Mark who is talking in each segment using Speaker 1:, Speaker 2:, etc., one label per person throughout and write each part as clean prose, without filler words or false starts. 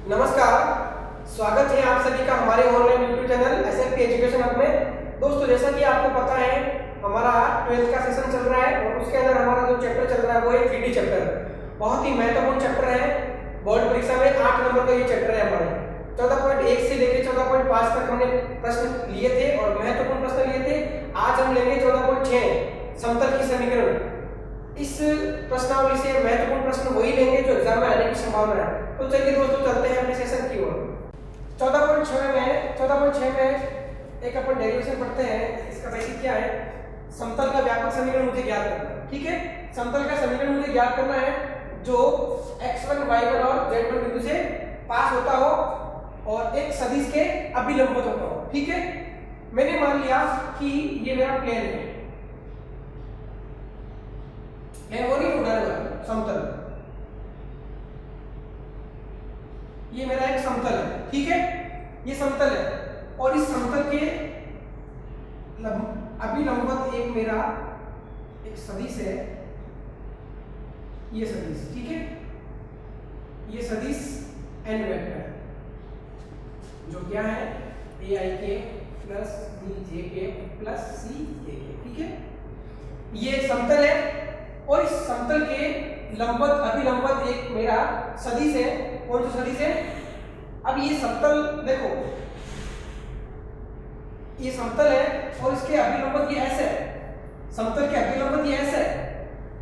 Speaker 1: नमस्कार, स्वागत है आप सभी का हमारे online YouTube channel SLP education hub में। दोस्तों, जैसा कि आपको पता है हमारा 12th का सेशन चल रहा है और उसके अंदर हमारा जो चैप्टर चल रहा है वो है 3D चैप्टर। बहुत ही महत्वपूर्ण चैप्टर है। बोर्ड परीक्षा में 8 नंबर का ये चैप्टर है हमारे। 14.1 से लेकर 14.5 तक हमने प्रश्न लिए थे और महत्वपूर्ण प्रश्न लिए थे। आज हम लेंगे 14.6 समतल की समीकरण। इस प्रश्नावली से महत्वपूर्ण प्रश्न वही लेंगे जो एग्जाम में आने की संभावना है। तो चलिए दोस्तों, चलते हैं अपने सेशन की ओर। 14.6 में एक अपन डेरिवेशन पढ़ते हैं। इसका बेसिक क्या है? समतल का व्यापक समीकरण मुझे ज्ञात करना है। ठीक है, समतल का समीकरण मुझे ज्ञात करना है जो x1 y1 और z1 बिंदु से पास होता हो और एक सदिश के अभिलंबित होता हो। ठीक है, मैंने मान लिया कि ये मेरा प्लेन है, वो नहीं उड़ाने वाला समतल, ये मेरा एक समतल है। ठीक है, ये समतल है और इस समतल के अभिलंबित एक मेरा एक सदिश है, ये सदिश। ठीक है, ये सदिश n वेक्टर जो क्या है aik plus bjk plus ckk। ठीक है, ये समतल है और इस समतल के लंबवत अभिलंबित एक मेरा सदिश है। कौन सा सदिश है? अब ये समतल देखो, ये समतल है और इसके अभिलंबित ये ऐसे है, समतल के अभिलंबित ये ऐसे है।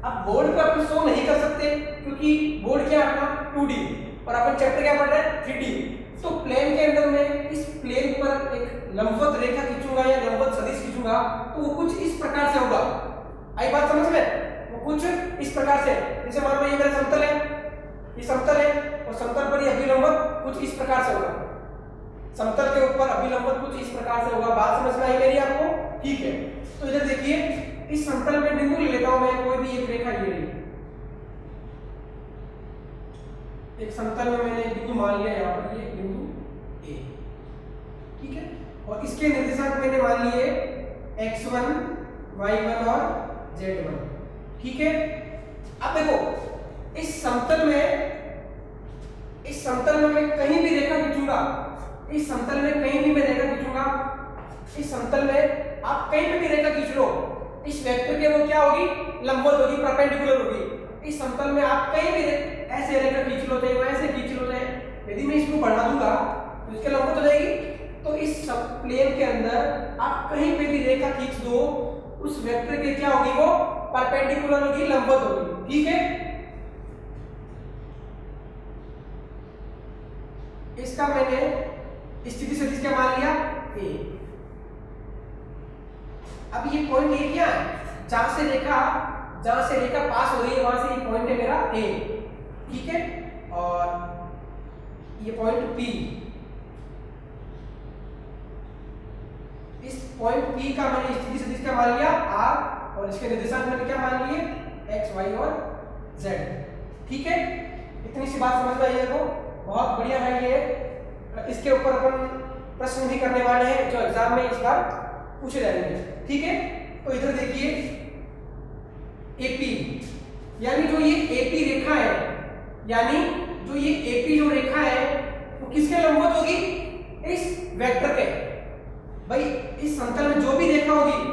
Speaker 1: अब बोर्ड पे अपन शो नहीं कर सकते क्योंकि बोर्ड क्या है अपना 2D और अपन चैप्टर क्या पढ़ रहे हैं 3D। तो प्लेन के अंदर में इस प्लेन पर एक लंबवत रेखा खींचूंगा या लंबवत सदिश खींचूंगा तो वो कुछ इस प्रकार से होगा। आई बात समझ में? कुछ इस प्रकार से, जैसे मान लो ये मेरा समतल है, ये समतल है और समतल पर ये अभिलंबित कुछ इस प्रकार से होगा। समतल के ऊपर अभिलंबित कुछ इस प्रकार से होगा। बात समझ में आई मेरी आपको? ठीक है, तो इधर देखिए, इस समतल में बिंदु ले लेता हूं मैं, कोई भी एक रेखा ये ली, एक समतल में मैंने बिंदु मान लिया यहाँ पर, ये बिंदु A। ठीक है, और इसके निर्देशांक मैंने मान लिए x1 y1 और z1। ठीक है, अब देखो इस समतल में मैं कहीं भी रेखा खींचूंगा, इस समतल में कहीं भी मैं रेखा खींचूंगा, इस समतल में आप कहीं पे भी रेखा खींच लो, इस वेक्टर के वो क्या होगी? लंबवत होगी, परपेंडिकुलर होगी। इस समतल में आप कहीं भी ऐसे रेखा खींच लो, चाहे वैसे खींच लो, चाहे यदि मैं इसको बढ़ा दूंगा तो इसके लंबवत हो जाएगी। तो इस प्लेन के अंदर आप कहीं पे भी रेखा खींच दो, उस वेक्टर के क्या होगी? वो परपेंडिकुलर होगी, लंबवत होगी। ठीक है, इसका मैंने स्थिति सदिश क्या मान लिया? A। अब ये पॉइंट A क्या है? जहां से रेखा पास हो रही है वहां से ये पॉइंट है मेरा A। ठीक है, और ये पॉइंट P, इस पॉइंट P का मैंने स्थिति सदिश क्या मान लिया? R, और इसके निर्देशांक मैंने क्या मान लिए? x, y और z। ठीक है, इतनी सी बात समझ में आई है तो बहुत बढ़िया है। ये इसके ऊपर अपन प्रश्न भी करने वाले हैं जो एग्जाम में इस बार पूछे जाएंगे। ठीक है, तो इधर देखिए AP, यानी जो ये AP रेखा है, यानी जो ये AP जो रेखा है वो किसके लंबवत होगी? इस वेक्टर के। भाई इस समतल में जो भी रेखा होगी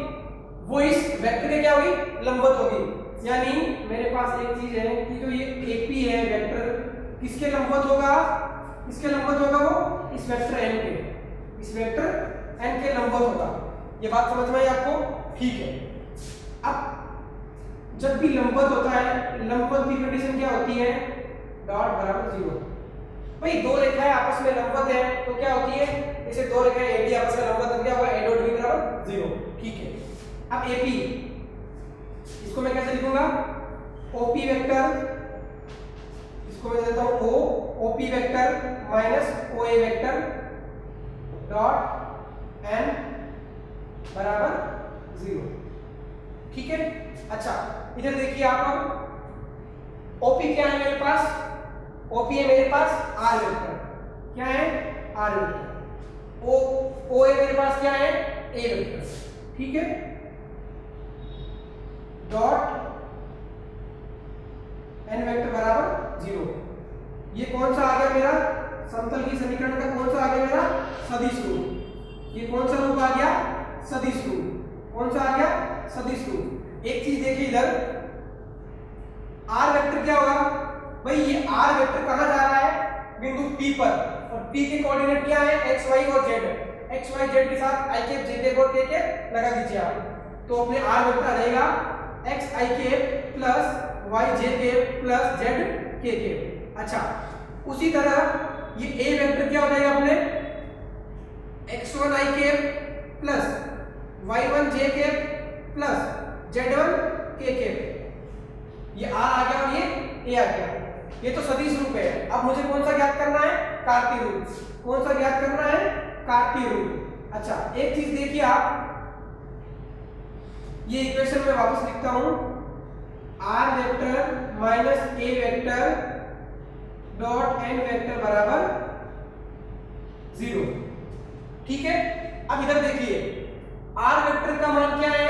Speaker 1: वो इस वेक्टर के क्या होगी? लंबवत होगी। यानी मेरे पास एक चीज है कि जो ये AP है वेक्टर, किसके लंबवत होगा? किसके लंबवत होगा? वो इस वेक्टर n के, इस वेक्टर n के लंबवत होगा। ये बात समझ में आई आपको? ठीक है, अब जब भी लंबवत होता है, लंबवत की कंडीशन क्या होती है? डॉट बराबर 0। भाई दो रेखाएं आपस में लंबवत है तो क्या होती है? जैसे दो रेखाएं AB आपस में लंबवत है, क्या होगा? a डॉट b बराबर 0। ठीक है, अब AP, इसको मैं कैसे लिखूंगा? OP वेक्टर, इसको मैं देता हूं O, OP vector minus OA vector dot n बराबर 0। ठीक है, अच्छा इधर देखिए आप, अब OP क्या है मेरे पास? OP है मेरे पास R वेक्टर। क्या है? R vector. OA मेरे पास क्या है? A vector. ठीक है, डॉट n वेक्टर बराबर 0। ये कौन सा आ गया मेरा? समतल की समीकरण का कौन सा आ गया मेरा? सदिश रूप। ये कौन सा रूप आ गया? सदिश रूप। कौन सा आ गया? सदिश रूप। एक चीज देखिए इधर, आर वेक्टर क्या होगा भाई? ये आर वेक्टर कहां जा रहा है? बिंदु P पर, और P के कोऑर्डिनेट क्या है? x y और z। x y z के साथ i कैप j कैप और k कैप लगा दीजिए आप, तो अपने आर वेक्टर आ जाएगा x i cap plus y j cap plus z k cap. अच्छा, उसी तरह ये a वेक्टर क्या हो जाएगा अपने? x1 i cap plus y1 j cap plus z1 k cap. ये r आ गया और ये a आ गया। ये तो सदिश रूप है। अब मुझे कौन सा ज्ञात करना है? कार्तीय रूप। कौन सा ज्ञात करना है? कार्तीय रूप। अच्छा, एक चीज देखिए आप, ये इक्वेशन में वापस लिखता हूं, r vector minus a vector dot n vector बराबर 0। ठीक है, अब इधर देखिए, r वेक्टर का मान क्या है?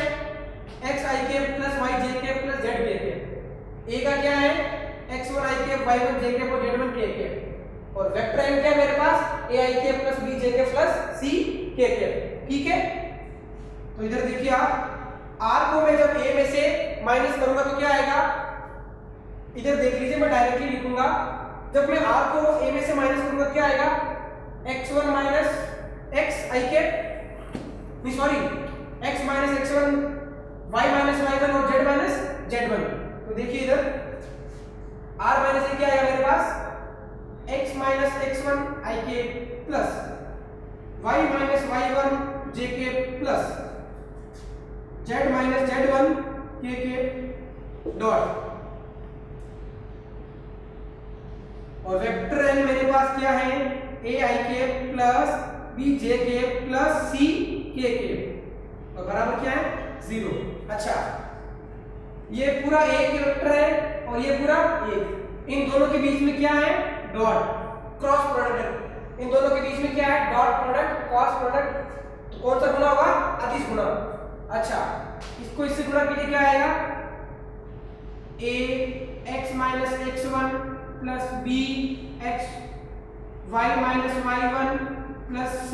Speaker 1: x i cap plus y j cap plus z k cap. a का क्या है? x1 i cap y1 j cap और z1 k कैप। और वेक्टर n क्या है मेरे पास? a i cap plus b j cap plus c k cap. ठीक है, तो इधर देखिए आप, r को मैं जब a में से माइनस करूंगा तो क्या आएगा? इधर देख लीजिए, मैं डायरेक्टली लिखूंगा, जब मैं r को a में से माइनस करूंगा क्या आएगा? x1 minus x i cap, नहीं sorry, x minus x1, y minus y1 और z माइनस z1। तो देखिए इधर r माइनस a क्या आएगा मेरे पास? x minus x1 i cap plus y minus y1 j cap plus z minus z1 k cap dot, और vector n मेरे पास क्या है? a i cap plus b j cap plus c k cap, और बराबर क्या है? 0। अच्छा, ये पूरा एक वेक्टर है और ये पूरा एक, इन दोनों के बीच में क्या है? Dot, cross product. इन दोनों के बीच में क्या है? Dot product, cross product. तो कौन सा गुना होगा? अदिश गुना। अच्छा, इसको इससे गुना कीजिए, क्या आएगा? a x minus x1 plus b x y minus y1 plus c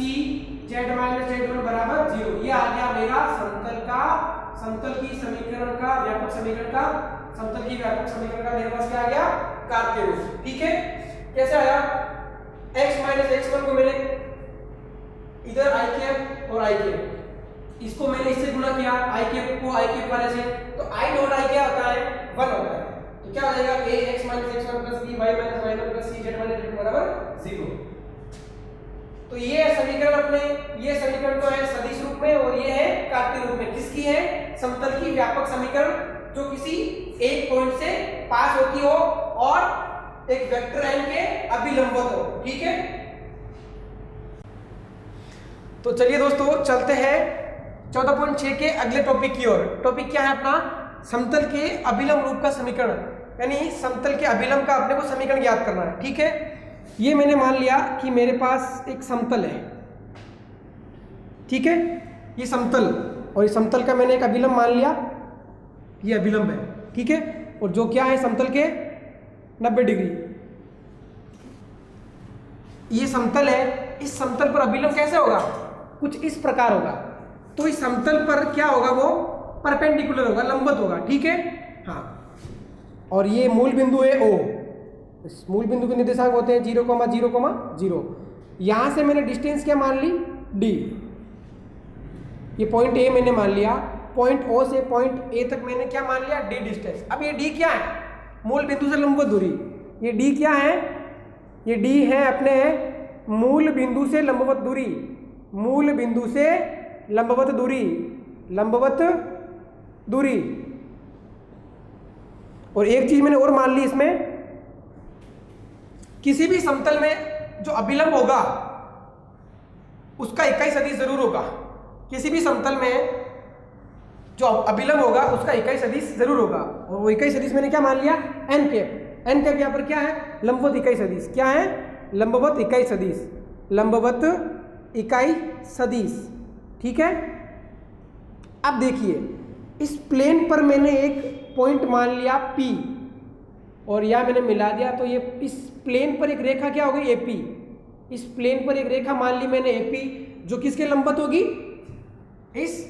Speaker 1: z minus z1 बराबर 0। ये आ गया मेरा समतल की समीकरण का व्यापक समीकरण का, समतल की व्यापक समीकरण का मेरे पास क्या आ गया? कार्तीय रूप। ठीक है, कैसे आया? x माइनस x1 को मैंने इधर i कैप और i कैप, इसको मैंने इससे गुणा किया, i कैप को i कैप वाले से, तो i डॉट i क्या होता है? 1 होता है। तो क्या हो जाएगा? a x minus x1 plus b y minus y1 plus c z minus z बराबर 0। तो ये समीकरण अपने, ये समीकरण तो है सदिश रूप में और ये है कार्तीय रूप में। किसकी है? समतल की व्यापक समीकरण, जो किसी एक पॉइंट से पास होती हो और एक वेक्टर n के अभिलंबवत हो। ठीक है, तो चलिए दोस्तों चलते हैं 14.6 के अगले टॉपिक की ओर। टॉपिक क्या है अपना? समतल के अभिलंब रूप का समीकरण, यानी समतल के अभिलंब का अपने को समीकरण ज्ञात करना है। ठीक है, ये मैंने मान लिया कि मेरे पास एक समतल है। ठीक है, ये समतल, और इस समतल का मैंने एक अभिलंब मान लिया, ये अभिलंब है। ठीक है, और जो क्या है? समतल के 90 डिग्री। ये समतल है, इस समतल पर अभिलंब कैसे होगा? कुछ इस प्रकार होगा। तो इस समतल पर क्या होगा? वो परपेंडिकुलर होगा, लंबवत होगा। ठीक है, हाँ, और ये मूल बिंदु है O। इस मूल बिंदु के निर्देशांक होते हैं 0,0,0। यहां से मैंने डिस्टेंस क्या मान ली? d। ये पॉइंट A मैंने मान लिया, पॉइंट O से पॉइंट A तक मैंने क्या मान लिया? d distance. अब ये d क्या है? मूल बिंदु से लंबवत दूरी। ये d क्या है? ये d है अपने मूल बिंदु से लंबवत दूरी, मूल बिंदु से लंबवत दूरी, लंबवत दूरी। और एक चीज मैंने और मान ली इसमें, किसी भी समतल में जो अभिलंब होगा उसका इकाई सदिश जरूर होगा। किसी भी समतल में जो अभिलंब होगा उसका इकाई सदिश जरूर होगा, और वो इकाई सदिश मैंने क्या मान लिया? n cap. n कैप यहाँ पर क्या है? लंबवत इकाई सदिश। क्या है? लंबवत इकाई सदिश, लंबवत इकाई सदिश। ठीक है, अब देखिए, इस प्लेन पर मैंने एक पॉइंट मान लिया P, और यह मैंने मिला दिया, तो ये इस प्लेन पर एक रेखा क्या हो गई? AP। इस प्लेन पर एक रेखा मान ली मैंने AP, जो किसके लंबवत होगी, इस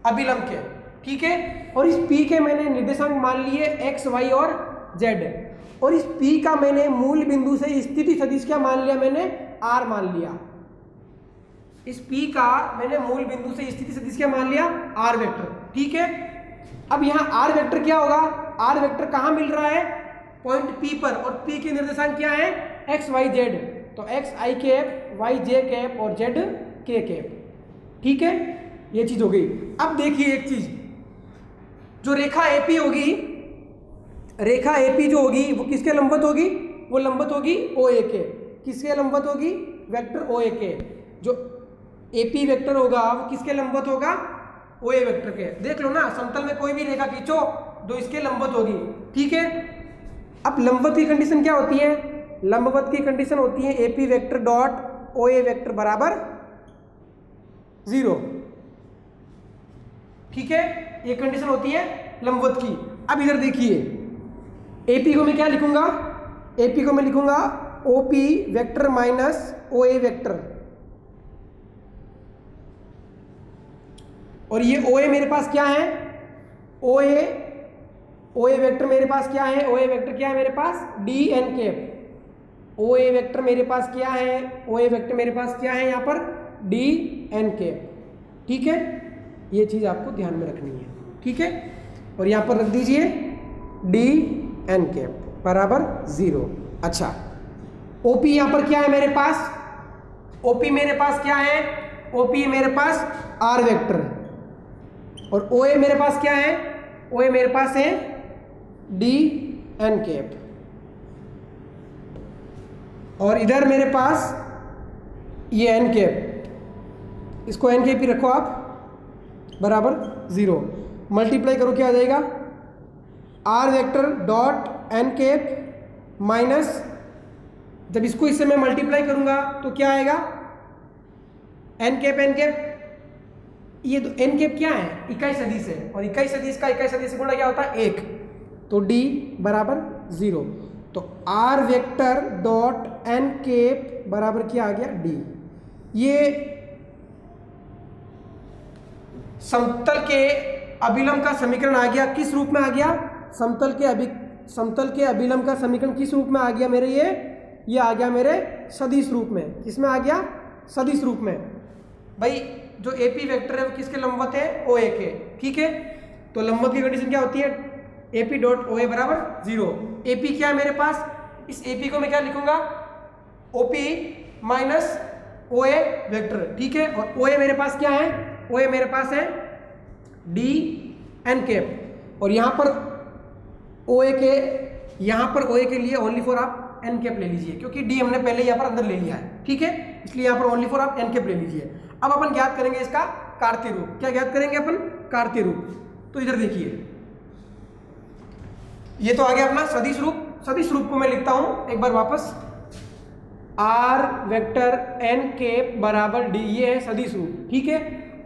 Speaker 1: अभिलंब के, ठीक है। और इस P के मैंने निर्देशांक मान लिए x, y और z, और इस P का मैंने मूल बिंदु से स्थिति सदिश क्या मान लिया, मैंने r मान लिया। इस P का मैंने मूल बिंदु से स्थिति सदिश क्या मान लिया, r वेक्टर, ठीक है। अब यहाँ r वेक्टर क्या होगा, r वेक्टर कहाँ मिल रहा है, पॉइंट P पर, और P के निर्देशांक क्या है, x, y, z, तो x i cap, y j cap और z k कैप, ठीक है। ये चीज हो गई। अब देखिए एक चीज, जो रेखा AP होगी, रेखा AP जो होगी वो किसके लंबवत होगी, वो लंबवत होगी OA के, किसके लंबवत होगी, वेक्टर OA के। जो AP वेक्टर होगा वो किसके लंबवत होगा, OA वेक्टर के। देख लो ना, समतल में कोई भी रेखा खींचो जो इसके लंबवत होगी, ठीक है। अब लंबवत की कंडीशन क्या होती है, लंबवत की कंडीशन होती है AP vector dot OA vector बराबर 0, ठीक है। ये कंडीशन होती है लंबवत की। अब इधर देखिए, AP को मैं क्या लिखूंगा, AP को मैं लिखूंगा OP vector minus OA vector, और ये OA मेरे पास क्या है, OA वेक्टर मेरे पास क्या है, OA वेक्टर क्या है मेरे पास, DN कैप। OA वेक्टर मेरे पास क्या है, OA वेक्टर मेरे पास क्या है यहाँ पर, DN कैप, ठीक है। ये चीज़ आपको ध्यान में रखनी है, ठीक है। और यहाँ पर रख दीजिए DN कैप बराबर 0। अच्छा, OP यहाँ पर क्या है मेरे पास, OP मेरे पास क्या है, OP मेरे पास R वेक्टर, और OA मेरे पास क्या है, OA मेरे पास है DN कैप, और इधर मेरे पास ये n कैप, इसको n कैप ही रखो आप, बराबर 0। मल्टीप्लाई करो क्या आ जाएगा, R vector dot n cap minus, जब इसको इससे मैं मल्टीप्लाई करूंगा तो क्या आएगा, n कैप, ये तो n कैप क्या है, इकाई सदिश है, और इकाई सदिश का इकाई सदिश गुणा क्या होता है, 1, तो d बराबर 0। तो R vector dot n cap बराबर क्या आ गया, d। ये समतल के अभिलंब का समीकरण आ गया, किस रूप में आ गया, समतल के अभिलंब का समीकरण किस रूप में आ गया मेरे, ये आ गया मेरे सदिश रूप में। किस में आ गया, सदिश रूप में। भाई जो AP वेक्टर है वो किसके लंबवत है, OA के, ठीक है। तो लंबवत की कंडीशन क्या होती है, AP डॉट OA बराबर 0। AP क्या है मेरे पास, इस AP को मैं क्या लिखूंगा, OP माइनस OA वेक्टर, ठीक है। और OA मेरे पास क्या है, OA मेरे पास है DN कैप, और यहाँ पर OA के लिए ओनली फॉर आप n कैप ले लीजिए, क्योंकि D हमने पहले यहाँ पर अंदर ले लिया है, ठीक है। इसलिए यहाँ पर ओनली फॉर आप n कैप ले लीजिए। अब अपन ज्ञात करेंगे इसका कार्तीय रूप, क्या ज्ञात करेंगे अपन, कार्तीय रूप। तो इधर देखिए, ये तो आ गया अपना सदिश रूप। सदिश रूप को मैं लिखता हूं एक बार वापस, R वेक्टर n कैप बराबर D, ये है सदिश रूप, ठीक है।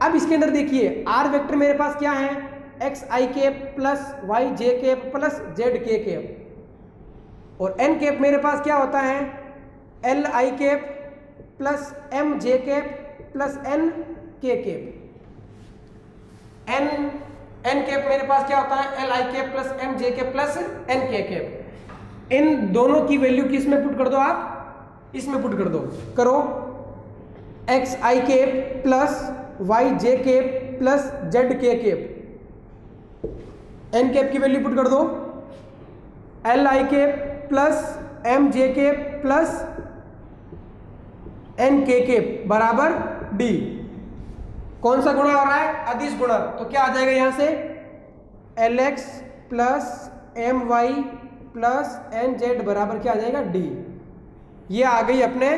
Speaker 1: अब इसके अंदर देखिए, R वेक्टर मेरे पास क्या है, x i cap plus y j cap plus z k cap, और n कैप मेरे पास क्या होता है, l i cap plus m j cap plus n k cap. n cap मेरे पास क्या होता है, l i cap plus m j cap plus n k cap. इन दोनों की वैल्यू किस में पुट कर दो आप, इसमें पुट कर दो, करो x i cap plus y j cap plus z k cap. n cap की वैल्यू पुट कर दो, l i cap plus m j cap plus n k cap बराबर d। कौन सा गुणा हो रहा है, अदिश गुणा। तो क्या आ जाएगा यहां से, lx plus my plus nz बराबर क्या आ जाएगा, d। ये आ गई अपने,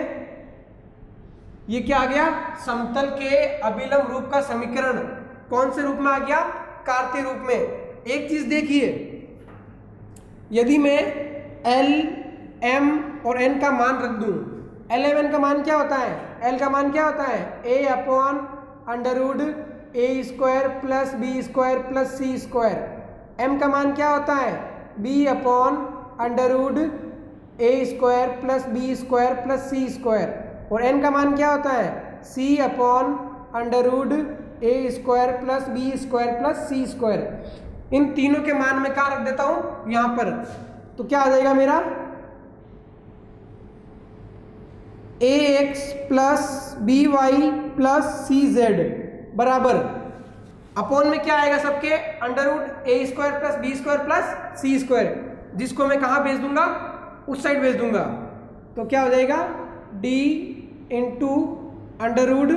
Speaker 1: ये क्या आ गया, समतल के अभिलंब रूप का समीकरण। कौन से रूप में आ गया, कार्तीय रूप में। एक चीज देखिए, यदि मैं L M और N का मान रख दूं, L M N का मान क्या होता है, L का मान क्या होता है, a upon under root a square plus b square plus c square. M का मान क्या होता है, b upon under root a square plus b square plus c square. और n का मान क्या होता है c/√a² plus b² plus c²। इन तीनों के मान मैं कहाँ रख देता हूं, यहां पर। तो क्या आ जाएगा मेरा ax plus by plus cz बराबर अपॉन में क्या आएगा सबके √a² plus b² plus c², जिसको मैं कहाँ भेज दूंगा, उस साइड भेज दूंगा। तो क्या हो जाएगा d into √a²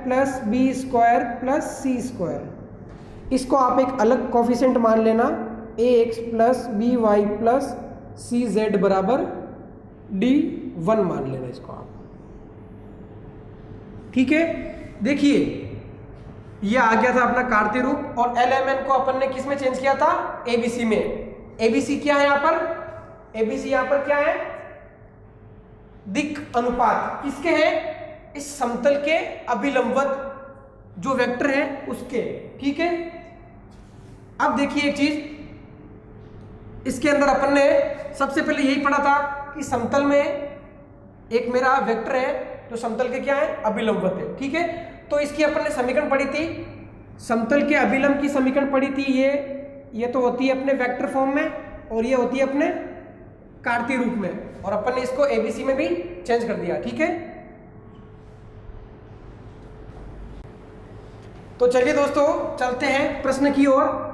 Speaker 1: plus b² plus c²। इसको आप एक अलग कोफिशिएंट मान लेना, ax plus by plus cz बराबर d1 मान लेना इसको आप। ठीक है, देखिए ये आ गया था अपना कार्तीय रूप, और LMN को अपन ने किस में चेंज किया था, ABC में। ABC क्या है यहाँ पर, ABC यहाँ पर क्या है, दिक् अनुपात किसके हैं, इस समतल के अभिलंबवत जो वेक्टर है उसके। ठीक है, अब देखिए एक चीज, इसके अंदर अपन ने सबसे पहले यही पढ़ा था कि समतल में एक मेरा वेक्टर है जो समतल के क्या है, अभिलंबवत है। ठीक है, तो इसकी अपन ने समीकरण पढ़ी थी, समतल के अभिलंब की समीकरण पढ़ी थी। ये तो होती है अपने वेक्टर फॉर्म में, और ये होती है अपने कार्तीय रूप में, और अपन ने इसको ABC में भी चेंज कर दिया। ठीक है, तो चलिए दोस्तों चलते हैं प्रश्न की ओर।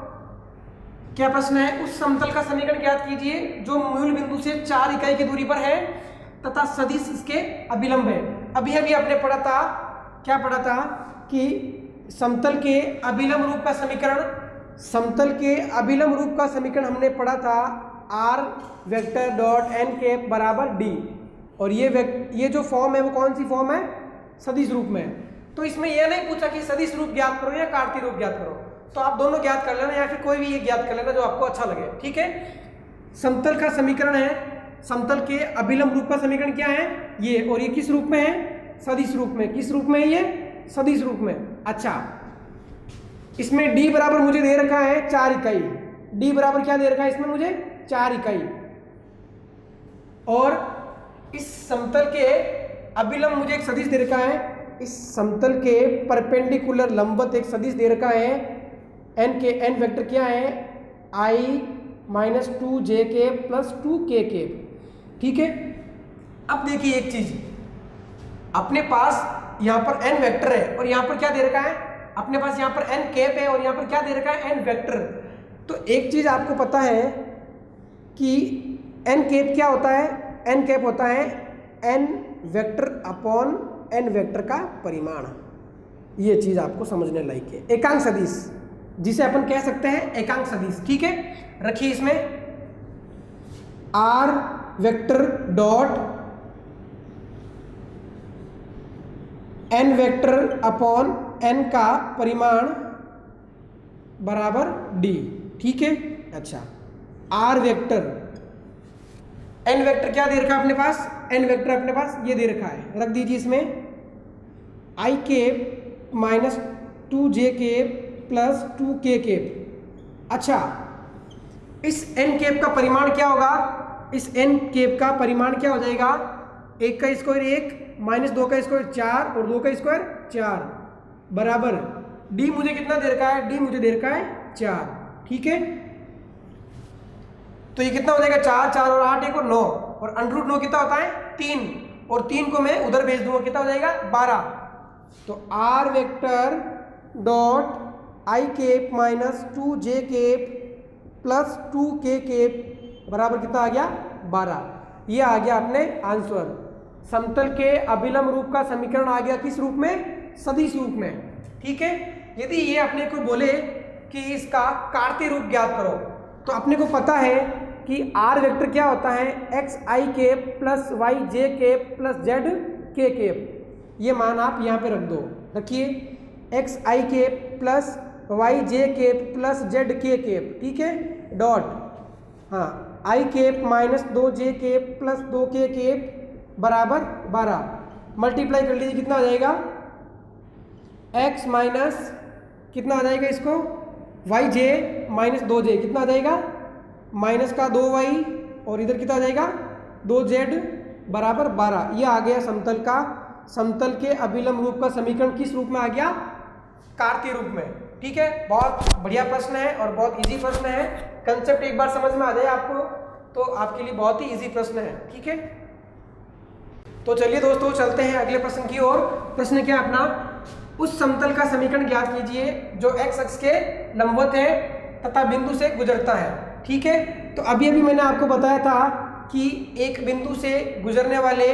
Speaker 1: क्या प्रश्न है, उस समतल का समीकरण ज्ञात कीजिए जो मूल बिंदु से 4 इकाई की दूरी पर है तथा सदिश इसके अभिलंब है। अभी अपने पढ़ा था, क्या पढ़ा था कि समतल के अभिलंब रूप का समीकरण, समतल के अभिलंब रूप का समीकरण हमने पढ़ा था r vector dot n cap बराबर d, और ये जो फॉर्म है वो कौन सी फॉर्म है, सदिश रूप में। तो इसमें यह नहीं पूछा कि सदिश रूप ज्ञात करो या कार्तीय रूप ज्ञात करो, तो आप दोनों ज्ञात कर लेना या फिर कोई भी एक ज्ञात कर लेना जो आपको अच्छा लगे। ठीक है, समतल का समीकरण है, समतल के अभिलंब रूप का समीकरण क्या है ये, और ये किस रूप में है, सदिश रूप में। किस रूप में है ये, सदिश रूप में। अच्छा, इसमें d बराबर मुझे दे रखा है 4 इकाई, d बराबर क्या दे रखा है इसमें मुझे 4 इकाई, और इस समतल के अभिलंब मुझे एक सदिश दे रखा है, इस समतल के परपेंडिकुलर लंबवत एक सदिश दे रखा है, n वेक्टर क्या है i-2j प्लस 2k। ठीक है, अब देखिए एक चीज, अपने पास यहाँ पर n वेक्टर है और यहाँ पर क्या दे रखा है, अपने पास यहाँ पर n कैप है और यहाँ पर क्या दे रखा है, n वेक्टर। तो एक चीज आपको पता है कि n कैप क्या होता है, n कैप होता है n vector upon n vector का परिमाण। ये चीज आपको समझने लायक है, एकांक सदिश जिसे अपन कह सकते हैं एकांक सदिश। ठीक है, रखिए इसमें r vector dot n vector upon n का परिमाण बराबर d। ठीक है, अच्छा r वेक्टर, n वेक्टर क्या दे रखा है अपने पास, n वेक्टर अपने पास ये दे रखा है, रख दीजिए इसमें i cap minus 2j cap plus 2k cap. अच्छा, इस n कैप का परिमाण क्या होगा, इस n कैप का परिमाण क्या हो जाएगा, 1 का स्क्वायर 1 माइनस 2 का स्क्वायर 4 और 2 का स्क्वायर 4 बराबर d मुझे कितना दे रखा है, d मुझे दे रखा है 4। ठीक है, तो ये कितना हो जाएगा 4 4 और 8 1 और 9, और √9 कितना होता है 3, और 3 को मैं उधर भेज दूंगा, कितना हो जाएगा 12। तो r vector dot i cap minus 2j cap plus 2k cap बराबर कितना आ गया 12। ये आ गया अपने आंसर। समतल के अभिलंब रूप का समीकरण आ गया किस रूप में, सदिश रूप में। ठीक है, यदि ये अपने को बोले कि इसका कार्तीय रूप ज्ञात करो, तो अपने को पता है कि r वेक्टर क्या होता है, xi cap plus yj cap plus zk cap. ये मान आप यहाँ पे रख दो, रखिए xi cap plus yj cap plus zk cap. ठीक है, डॉट हाँ i cap minus 2j cap plus 2k cap बराबर 12। मल्टीप्लाई कर लीजिए, कितना आ जाएगा x माइनस कितना आ जाएगा इसको yj माइनस 2j कितना आ जाएगा, माइनस का 2y और इधर कितना आ जाएगा 2z बराबर 12। ये आ गया समतल के अभिलंब रूप का समीकरण किस रूप में आ गया? कार्तीय रूप में। ठीक है, बहुत बढ़िया प्रश्न है और बहुत इजी प्रश्न है। कंसेप्ट एक बार समझ में आ जाए आपको तो आपके लिए बहुत ही इजी प्रश्न है। ठीक है, तो चलिए दोस्तों चलते हैं अगले प्रश्न की ओर। प्रश्न क्या अपना? उस समतल का समीकरण ज्ञात कीजिए जो x अक्ष के लंबवत है तथा बिंदु से गुजरता है। ठीक है, तो अभी मैंने आपको बताया था कि एक बिंदु से गुजरने वाले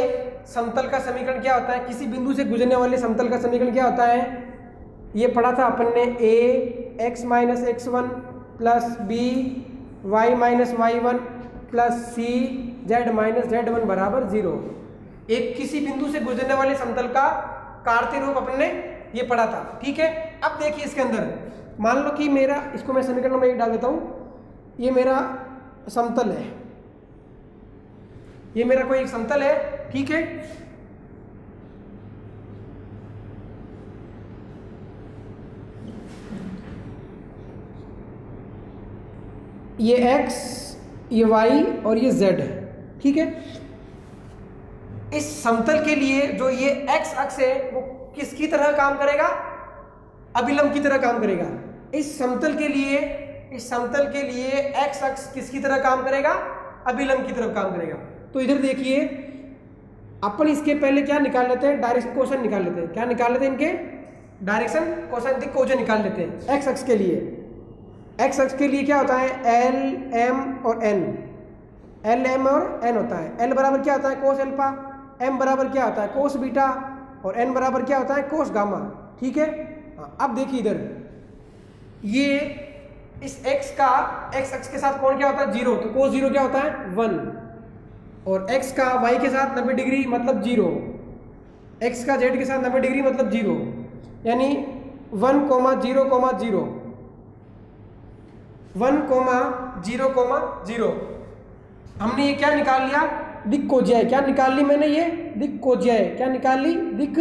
Speaker 1: समतल का समीकरण क्या होता है। किसी बिंदु से गुजरने वाले समतल का समीकरण क्या होता है? ये पढ़ा था अपन ने, a x minus x1 plus b y minus y1 plus c z minus z1 बराबर 0। एक किसी बिंदु से गुजरने वाले समतल का कार्तीय रूप अपन ने ये पढ़ा था। ठीक है, अब देखिए इसके अंदर मान लो कि मेरा, इसको मैं समीकरण नंबर 1 डाल देता हूँ। ये मेरा समतल है, ये मेरा कोई एक समतल है। ठीक है, ये x, ये y और ये z है। ठीक है, इस समतल के लिए जो ये x अक्ष है वो किसकी तरह काम करेगा? अभिलंब की तरह काम करेगा। इस समतल के लिए x अक्ष किसकी तरह काम करेगा? अभिलंब की तरफ काम करेगा। तो इधर देखिए अपन इसके पहले क्या निकाल लेते हैं? डायरेक्शन कोसाइन निकाल लेते हैं। क्या निकाल लेते हैं? इनके डायरेक्शन कोसाइन दिक् कोजन निकाल लेते हैं। x अक्ष के लिए, x अक्ष के लिए क्या होता है? L, M और N। L, M और N होता है। L बराबर क्या होता है? Cos alpha. M बराबर क्या होता है? Cos beta. और N बराबर क्या होता है? Cos gamma. ठीक है, अब देखिए इधर ये इस x का, x अक्ष के साथ कोण क्या होता है? 0। तो कोस 0 क्या होता है? 1। और x का y के साथ 90 डिग्री मतलब 0, x का z के साथ 90 डिग्री मतलब 0, यानी 1, 0, 0, 1, 0, 0। हमने ये क्या निकाल लिया? दिक् कोज्याय। क्या निकाल ली मैंने? ये दिक् कोज्याय। क्या निकाल ली? दिक्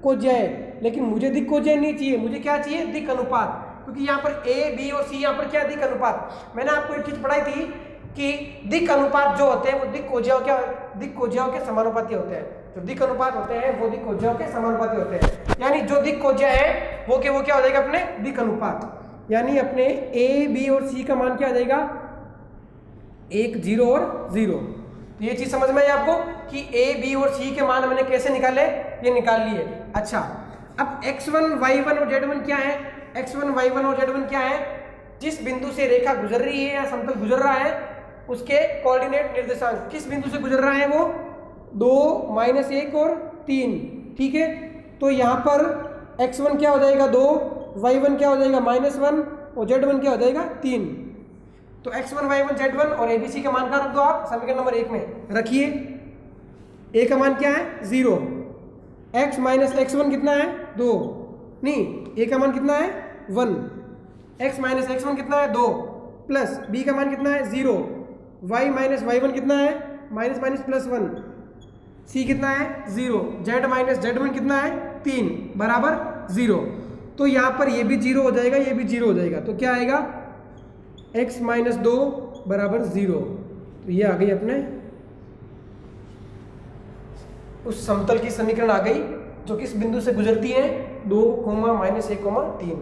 Speaker 1: कोज्याय। लेकिन मुझे दिक् कोज्याय नहीं चाहिए, मुझे क्या चाहिए? दिक् अनुपात। क्योंकि यहाँ पर a, b और c यहाँ पर क्या? दिक् अनुपात। मैंने आपको एक चीज पढ़ाई थी कि दिक् अनुपात जो होते हैं वो दिक् कोज्याओं के समानुपाती होते हैं। जो दिक् अनुपात होते हैं वो दिक् कोज्याओं के समानुपाती होते हैं। यानी जो दिक् कोज्या है वो क्या हो जाएगा? अपने दिक् अनुपात। यानी अपने a, b और c का मान क्या आ जाएगा? 1, 0 और 0। तो ये चीज समझ में आई आपको कि a, b और c के मान मैंने कैसे निकाले? ये निकाल लिए। अच्छा, अब x1, y1 और z1 क्या है? x1, y1 और z1 क्या है? जिस बिंदु से रेखा गुजर रही है या समतल गुजर रहा है उसके कोऑर्डिनेट निर्देशांक। किस बिंदु से गुजर रहा है वो? 2, -1 और 3। ठीक है, तो यहाँ पर x1 क्या हो जाएगा? 2, y1 क्या हो जाएगा? -1 और z1 क्या हो जाएगा? 3। तो x1, y1, z1 और abc का मान कहाँ रख दो आप? समीकरण नंबर 1 में रखिए। a का मान क्या है? 0। x माइनस x1 कितना है? 2। नहीं, a का मान कितना है? 1। x माइनस x1 कितना है? 2 प्लस b का मान कितना है? 0। y माइनस y1 कितना है? Minus minus plus 1। c कितना है? 0। z माइनस z1 कितना है? 3 बराबर 0। तो यहाँ पर ये भी 0 हो जाएगा, ये भी 0 हो जाएगा। तो क्या आएगा? x माइनस 2 बराबर 0। तो ये आ गई अपने उस समतल की समीकरण आ गई जो किस बिंदु से गुजरती है? 2, -1, 3।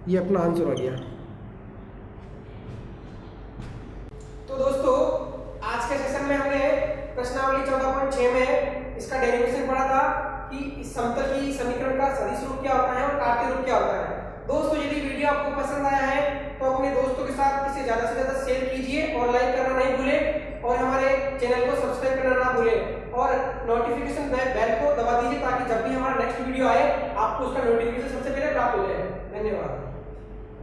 Speaker 1: ये अपना आंसर हो गया। तो दोस्तों आज के सेशन में हमने प्रश्नावली 14.6 में इसका डेरिवेशन पढ़ा था कि इस समतल की समीकरण का सदिश रूप क्या होता है और कार्तीय रूप क्या होता है। दोस्तों यदि वीडियो आपको पसंद आया है तो अपने दोस्तों के साथ इसे ज़्यादा से ज़्यादा शेयर कीजिए और लाइक करना नहीं भूलें और हमारे चैनल को सब्सक्राइब करना ना भूलें और नोटिफिकेशन बेल को दबा दीजिए ताकि जब भी हमारा नेक्स्ट वीडियो आए आपको उसका नोटिफिकेशन सबसे पहले प्राप्त हो जाए। धन्यवाद।